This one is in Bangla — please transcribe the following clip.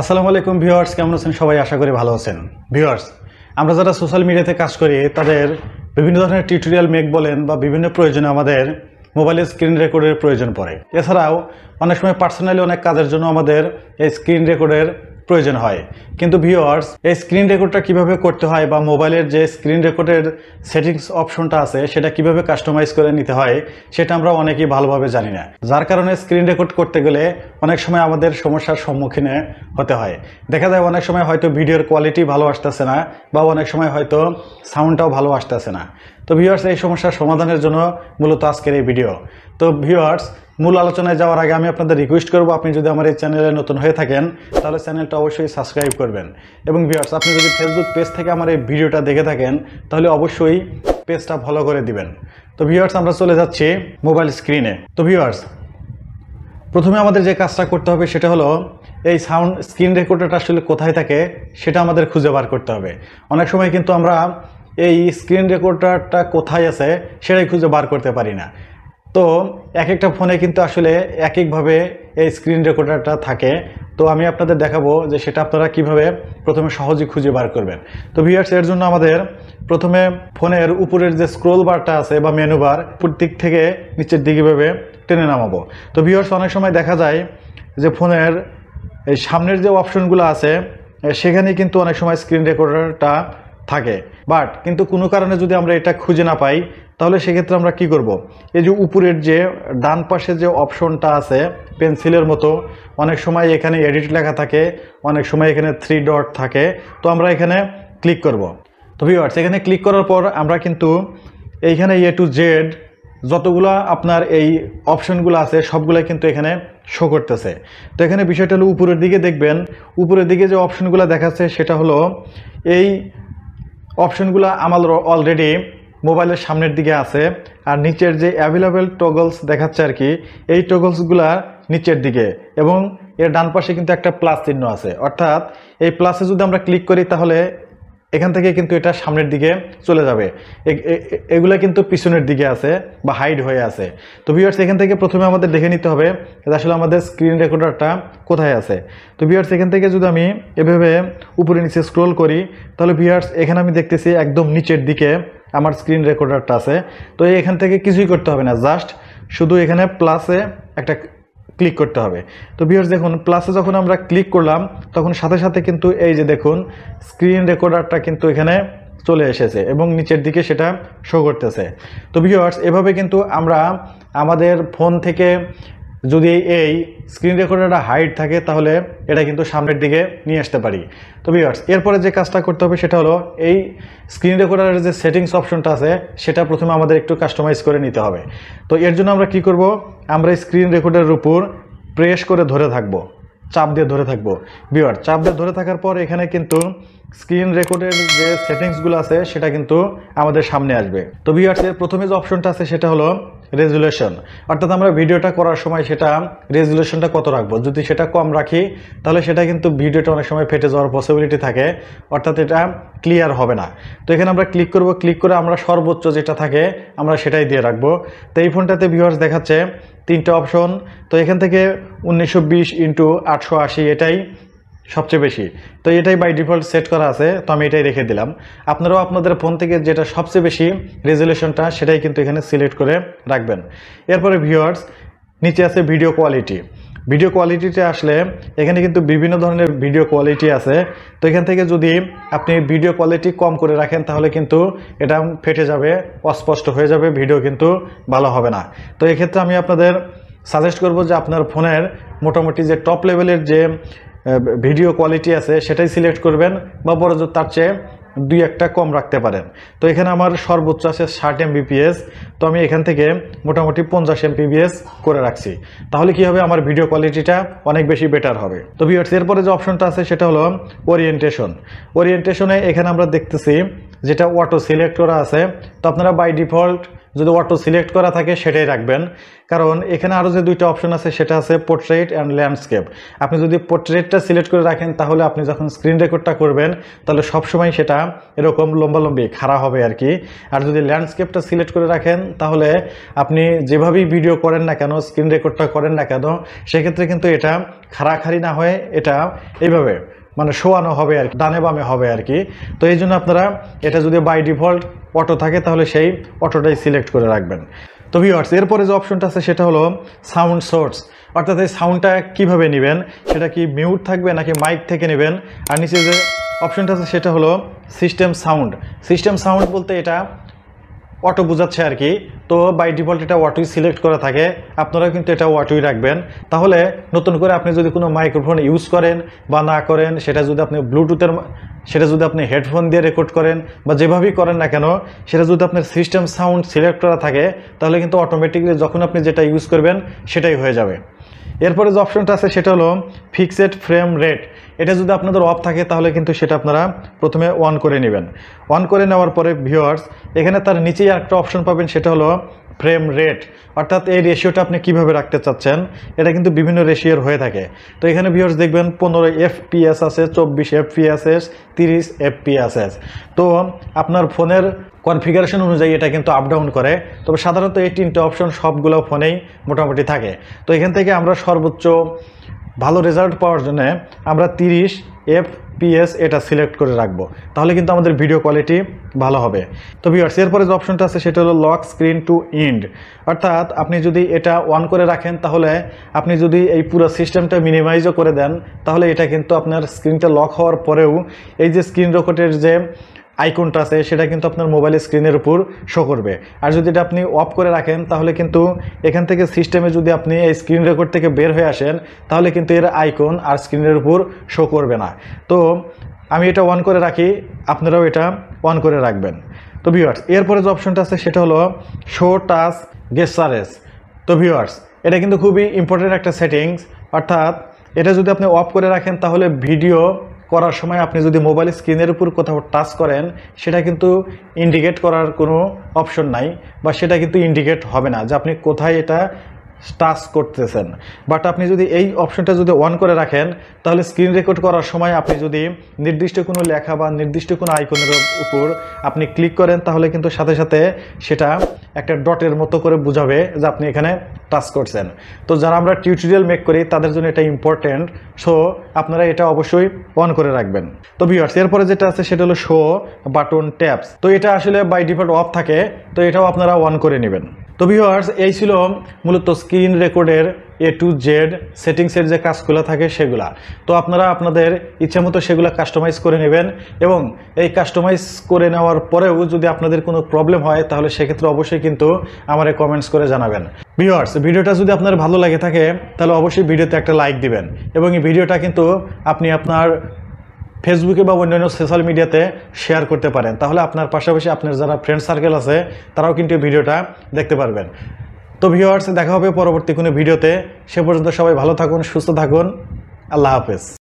আসসালামু আলাইকুম ভিউয়ার্স, কেমন আছেন সবাই? আশা করি ভালো আছেন। ভিউয়ার্স, আমরা যারা সোশ্যাল মিডিয়াতে কাজ করি তাদের বিভিন্ন ধরনের টিউটোরিয়াল মেক বলেন বা বিভিন্ন প্রয়োজনে আমাদের মোবাইলের স্ক্রিন রেকর্ডের প্রয়োজন পড়ে। এছাড়াও অনেক সময় পার্সোনালি অনেক কাজের জন্য আমাদের এই স্ক্রিন রেকর্ডের প্রয়োজন হয়। কিন্তু ভিউয়ার্স, এই স্ক্রিন রেকর্ডটা কিভাবে করতে হয় বা মোবাইলের যে স্ক্রিন রেকর্ডের সেটিংস অপশনটা আছে সেটা কিভাবে কাস্টমাইজ করে নিতে হয় সেটা আমরা অনেকেই ভালোভাবে জানি না। যার কারণে স্ক্রিন রেকর্ড করতে গেলে অনেক সময় আমাদের সমস্যার সম্মুখীন হতে হয়। দেখা যায় অনেক সময় হয়তো ভিডিওর কোয়ালিটি ভালো আসতেছে না বা অনেক সময় হয়তো সাউন্ডটাও ভালো আসতেছে না। তো ভিউয়ার্স, এই সমস্যার সমাধানের জন্য মূলত আজকের এই ভিডিও। তো ভিউয়ার্স, মূল আলোচনায় যাওয়ার আগে আমি আপনাদের রিকোয়েস্ট করব, আপনি যদি আমার এই চ্যানেলে নতুন হয়ে থাকেন তাহলে চ্যানেলটা অবশ্যই সাবস্ক্রাইব করবেন। এবং ভিউয়ার্স, আপনি যদি ফেসবুক পেজ থেকে আমার এই ভিডিওটা দেখে থাকেন তাহলে অবশ্যই পেজটা ফলো করে দিবেন। তো ভিউয়ার্স, আমরা চলে যাচ্ছি মোবাইল স্ক্রিনে। তো ভিউয়ার্স, প্রথমে আমাদের যে কাজটা করতে হবে সেটা হলো এই সাউন্ড স্ক্রিন রেকর্ডারটা আসলে কোথায় থাকে সেটা আমাদের খুঁজে বার করতে হবে। অনেক সময় কিন্তু আমরা এই স্ক্রিন রেকর্ডারটা কোথায় আছে সেটাই খুঁজে বার করতে পারি না। তো এক একটা ফোনে কিন্তু আসলে এক একভাবে এই স্ক্রিন রেকর্ডারটা থাকে। তো আমি আপনাদের দেখাবো যে সেটা আপনারা কিভাবে প্রথমে সহজে খুঁজে বার করবেন। তো ভিউয়ার্স, এর জন্য আমাদের প্রথমে ফোনের উপরের যে স্ক্রোল বারটা আছে বা মেনু বার, উপর দিক থেকে নিচের দিকে ভাবে টেনে নামাবো। তো ভিউয়ার্স, অনেক সময় দেখা যায় যে ফোনের এই সামনের যে অপশনগুলো আছে সেখানে কিন্তু অনেক সময় স্ক্রিন রেকর্ডারটা থাকে, বাট কিন্তু কোনো কারণে যদি আমরা এটা খুঁজে না পাই তাহলে সেক্ষেত্রে আমরা কি করব? এই যে উপরের যে ডান পাশে যে অপশনটা আছে পেন্সিলের মতো, অনেক সময় এখানে এডিট লেখা থাকে, অনেক সময় এখানে 3 ডট থাকে। তো আমরা এখানে ক্লিক করব। তো ভিউয়ার্স, এখানে ক্লিক করার পর আমরা কিন্তু এইখানে A to Z যতগুলো আপনার এই অপশনগুলো আছে সবগুলাই কিন্তু এখানে শো করতেছে। তো এখানে বিষয়টা হলো উপরের দিকে দেখবেন, উপরের দিকে যে অপশনগুলো দেখাচ্ছে সেটা হলো এই অপশনগুলো আমার অলরেডি মোবাইলের সামনের দিকে আছে। আর নিচের যে অ্যাভেলেবেল টগলস দেখাচ্ছে আর কি, এই টগলসগুলা নিচের দিকে, এবং এর ডান পাশে কিন্তু একটা প্লাস চিহ্ন আছে। অর্থাৎ এই প্লাসে যদি আমরা ক্লিক করি তাহলে এখান থেকে কিন্তু এটা সামনের দিকে চলে যাবে। এগুলা কিন্তু পিছনের দিকে আছে বা হাইড হয়ে আছে। তো ভিউয়ার্স, এখান থেকে প্রথমে আমাদের দেখে নিতে হবে আসলে আমাদের স্ক্রিন রেকর্ডারটা কোথায় আছে। তো ভিউয়ার্স, এখান থেকে যদি আমি এভাবে উপরে নিচে স্ক্রোল করি তাহলে ভিউয়ার্স এখানে আমি দেখতেছি একদম নিচের দিকে আমার স্ক্রিন রেকর্ডারটা আছে। তো এখান থেকে কিছুই করতে হবে না, জাস্ট শুধু এখানে প্লাসে একটা ক্লিক করতে হবে। তো ভিউয়ার্স, দেখুন প্লাসে যখন আমরা ক্লিক করলাম তখন সাথে সাথে কিন্তু এই যে দেখুন স্ক্রিন রেকর্ডারটা কিন্তু এখানে চলে এসেছে এবং নিচের দিকে সেটা শো করতেছে। তো ভিউয়ার্স, এভাবে কিন্তু আমরা আমাদের ফোন থেকে যদি এই স্ক্রিন রেকর্ডারটা হাইড থাকে তাহলে এটা কিন্তু সামনের দিকে নিয়ে আসতে পারি। তো ভিউয়ার্স, এরপরে যে কাজটা করতে হবে সেটা হলো এই স্ক্রিন রেকর্ডারের যে সেটিংস অপশনটা আছে সেটা প্রথমে আমাদের একটু কাস্টমাইজ করে নিতে হবে। তো এর জন্য আমরা কি করব? আমরা স্ক্রিন রেকর্ডারের উপর প্রেস করে ধরে থাকবো, চাপ দিয়ে ধরে থাকবো। ভিউয়ার্স, চাপ দিয়ে ধরে থাকার পর এখানে কিন্তু স্ক্রিন রেকর্ডের যে সেটিংসগুলো আছে সেটা কিন্তু আমাদের সামনে আসবে। তো ভিউয়ার্স, এর প্রথমে যে অপশনটা আছে সেটা হলো রেজুলেশন। অর্থাৎ আমরা ভিডিওটা করার সময় সেটা রেজুলেশনটা কত রাখবো। যদি সেটা কম রাখি তাহলে সেটা কিন্তু ভিডিওটা অনেক সময় ফেটে যাওয়ার পসিবিলিটি থাকে, অর্থাৎ এটা ক্লিয়ার হবে না। তো এখানে আমরা ক্লিক করব, ক্লিক করে আমরা সর্বোচ্চ যেটা থাকে আমরা সেটাই দিয়ে রাখবো। তো এই ফোনটাতে ভিউয়ার্স দেখাচ্ছে 3টা অপশন। তো এখান থেকে 1920x880 এটাই সবচেয়ে বেশি। তো এটাই বাই ডিফল্ট সেট করা আছে, তো আমি এটাই রেখে দিলাম। আপনারাও আপনাদের ফোন থেকে যেটা সবচেয়ে বেশি রেজুলেশনটা সেটাই কিন্তু এখানে সিলেক্ট করে রাখবেন। এরপরে ভিউয়ার্স, নিচে আছে ভিডিও কোয়ালিটি। ভিডিও কোয়ালিটিতে আসলে এখানে কিন্তু বিভিন্ন ধরনের ভিডিও কোয়ালিটি আছে। তো এখান থেকে যদি আপনি ভিডিও কোয়ালিটি কম করে রাখেন তাহলে কিন্তু এটা ফেটে যাবে, অস্পষ্ট হয়ে যাবে, ভিডিও কিন্তু ভালো হবে না। তো এক্ষেত্রে আমি আপনাদের সাজেস্ট করব যে আপনার ফোনের মোটামুটি যে টপ লেভেলের যে ভিডিও কোয়ালিটি আছে সেটাই সিলেক্ট করবেন, বা বড় তার চেয়ে 2-1টা কম রাখতে পারেন। তো এখানে আমার সর্বোচ্চ আছে 60 Mbps। তো আমি এখান থেকে মোটামুটি 50 Mbps করে রাখছি। তাহলে কি হবে, আমার ভিডিও কোয়ালিটিটা অনেক বেশি বেটার হবে। তো ভিউয়ার্স, এরপরে যে অপশনটা আছে সেটা হলো ওরিয়েন্টেশন। ওরিয়েন্টেশনে এখানে আমরা দেখতেছি যেটা অটো সিলেক্ট করা আছে। তো আপনারা বাই ডিফল্ট যদি অটো সিলেক্ট করা থাকে সেটাই রাখবেন, কারণ এখানে আরও যে দুইটা অপশন আছে সেটা আছে পোর্ট্রেট অ্যান্ড ল্যান্ডস্কেপ। আপনি যদি পোর্ট্রেটটা সিলেক্ট করে রাখেন তাহলে আপনি যখন স্ক্রিন রেকর্ডটা করবেন তাহলে সবসময় সেটা এরকম লম্বালম্বি খাড়া হবে আর কি। আর যদি ল্যান্ডস্কেপটা সিলেক্ট করে রাখেন তাহলে আপনি যেভাবেই ভিডিও করেন না কেন, স্ক্রিন রেকর্ডটা করেন না কেন, সেক্ষেত্রে কিন্তু এটা খাড়াখাড়ি না হয়ে এটা এইভাবে মানে শোয়ানো হবে আর কি, ডানে বামে হবে আর কি। তো এই জন্য আপনারা এটা যদি বাই ডিফল্ট অটো থাকে তাহলে সেই অটোটাই সিলেক্ট করে রাখবেন। তো ভিউয়ার্স, এরপরে যে অপশনটা আছে সেটা হলো সাউন্ড সোর্স, অর্থাৎ এই সাউন্ডটা কীভাবে নেবেন, সেটা কি মিউট থাকবে নাকি মাইক থেকে নেবেন। আর নিচে যে অপশনটা আছে সেটা হলো সিস্টেম সাউন্ড। সিস্টেম সাউন্ড বলতে এটা অটো বোঝাচ্ছে আর কি। তো বাই ডিফল্ট এটা অটোই সিলেক্ট করা থাকে, আপনারাও কিন্তু এটা অটোই রাখবেন। তাহলে নতুন করে আপনি যদি কোনো মাইক্রোফোন ইউজ করেন বা না করেন, সেটা যদি আপনি ব্লুটুথের, সেটা যদি আপনি হেডফোন দিয়ে রেকর্ড করেন বা যেভাবেই করেন না কেন, সেটা যদি আপনার সিস্টেম সাউন্ড সিলেক্ট করা থাকে তাহলে কিন্তু অটোমেটিকলি যখন আপনি যেটা ইউজ করবেন সেটাই হয়ে যাবে। এরপরে যে অপশনটা আছে সেটা হলো ফিক্সড ফ্রেম রেট। এটা যদি আপনাদের অফ থাকে তাহলে কিন্তু সেটা আপনারা প্রথমে অন করে নেবেন। অন করে নেওয়ার পরে ভিউয়ার্স, এখানে তার নিচেই একটা অপশন পাবেন সেটা হলো ফ্রেম রেট, অর্থাৎ এই রেশিওটা আপনি কিভাবে রাখতে চাচ্ছেন। এটা কিন্তু বিভিন্ন রেশিওর হয়ে থাকে। তো এখানে ভিউয়ার্স দেখবেন 15 FPS আছে, 24 FPS, 30 FPS। তো আপনার ফোনের কনফিগারেশন অনুযায়ী এটা কিন্তু আপ ডাউন করে, তবে সাধারণত এই তিনটে অপশন সবগুলো ফোনেই মোটামুটি থাকে। তো এখান থেকে আমরা সর্বোচ্চ ভালো রেজাল্ট পাওয়ার জন্য আমরা 30 FPS এটা সিলেক্ট করে রাখবো, তাহলে কিন্তু আমাদের ভিডিও কোয়ালিটি ভালো হবে। তো ভিউয়ার্স, এরপরে যে অপশনটা আছে সেটা হলো লক স্ক্রিন টু এন্ড, অর্থাৎ আপনি যদি এটা অন করে রাখেন তাহলে আপনি যদি এই পুরো সিস্টেমটা মিনিমাইজও করে দেন তাহলে এটা কিন্তু আপনার স্ক্রিনটা লক হওয়ার পরেও এই যে স্ক্রিন রেকর্ডের যে আইকনটা আছে সেটা কিন্তু আপনার মোবাইলের স্ক্রিনের উপর শো করবে। আর যদি এটা আপনি অফ করে রাখেন তাহলে কিন্তু এখান থেকে সিস্টেমে যদি আপনি এই স্ক্রিন রেকর্ড থেকে বের হয়ে আসেন তাহলে কিন্তু এর আইকন আর স্ক্রিনের উপর শো করবে না। তো আমি এটা অন করে রাখি, আপনারাও এটা অন করে রাখবেন। তো ভিউয়ার্স, এরপরে যে অপশনটা আছে সেটা হলো শো টাচ গেস্টারেস। তো ভিউয়ার্স, এটা কিন্তু খুবই ইম্পর্টেন্ট একটা সেটিংস, অর্থাৎ এটা যদি আপনি অফ করে রাখেন তাহলে ভিডিও করার সময় আপনি যদি মোবাইল স্ক্রিনের উপর কোথাও টাচ করেন সেটা কিন্তু ইন্ডিকেট করার কোনো অপশন নাই, বা সেটা কিন্তু ইন্ডিকেট হবে না যে আপনি কোথায় এটা টাচ করতেছেন। বাট আপনি যদি এই অপশনটা যদি অন করে রাখেন তাহলে স্ক্রিন রেকর্ড করার সময় আপনি যদি নির্দিষ্ট কোনো লেখা বা নির্দিষ্ট কোনো আইকনের উপর আপনি ক্লিক করেন তাহলে কিন্তু সাথে সাথে সেটা একটা ডটের মতো করে বোঝাবে যে আপনি এখানে টাচ করছেন। তো যারা আমরা টিউটোরিয়াল মেক করি তাদের জন্য এটা ইম্পর্টেন্ট, সো আপনারা এটা অবশ্যই অন করে রাখবেন। তো ভিউয়ার্স, এরপরে যেটা আছে সেটা হলো শো বাটন ট্যাপস। তো এটা আসলে বাই ডিফল্ট অফ থাকে, তো এটাও আপনারা অন করে নেবেন। তো ভিউয়ার্স, এই ছিল মূলত স্ক্রিন রেকর্ডের A to Z সেটিংসের যে কাজগুলো থাকে সেগুলা। তো আপনারা আপনাদের ইচ্ছা মতো সেগুলো কাস্টমাইজ করে নেবেন, এবং এই কাস্টমাইজ করে নেওয়ার পরেও যদি আপনাদের কোনো প্রবলেম হয় তাহলে সেক্ষেত্রে অবশ্যই কিন্তু আমারে কমেন্টস করে জানাবেন। ভিউয়ার্স, ভিডিওটা যদি আপনার ভালো লাগে থাকে তাহলে অবশ্যই ভিডিওতে একটা লাইক দিবেন, এবং এই ভিডিওটা কিন্তু আপনি আপনার ফেসবুকে বা অন্যান্য সোশ্যাল মিডিয়াতে শেয়ার করতে পারেন, তাহলে আপনার পাশাপাশি আপনার যারা ফ্রেন্ড সার্কেল আছে তারাও কিন্তু ভিডিওটা দেখতে পারবেন। তো ভিউয়ার্স, দেখা হবে পরবর্তী কোনো ভিডিওতে। সে পর্যন্ত সবাই ভালো থাকুন, সুস্থ থাকুন। আল্লাহ হাফেজ।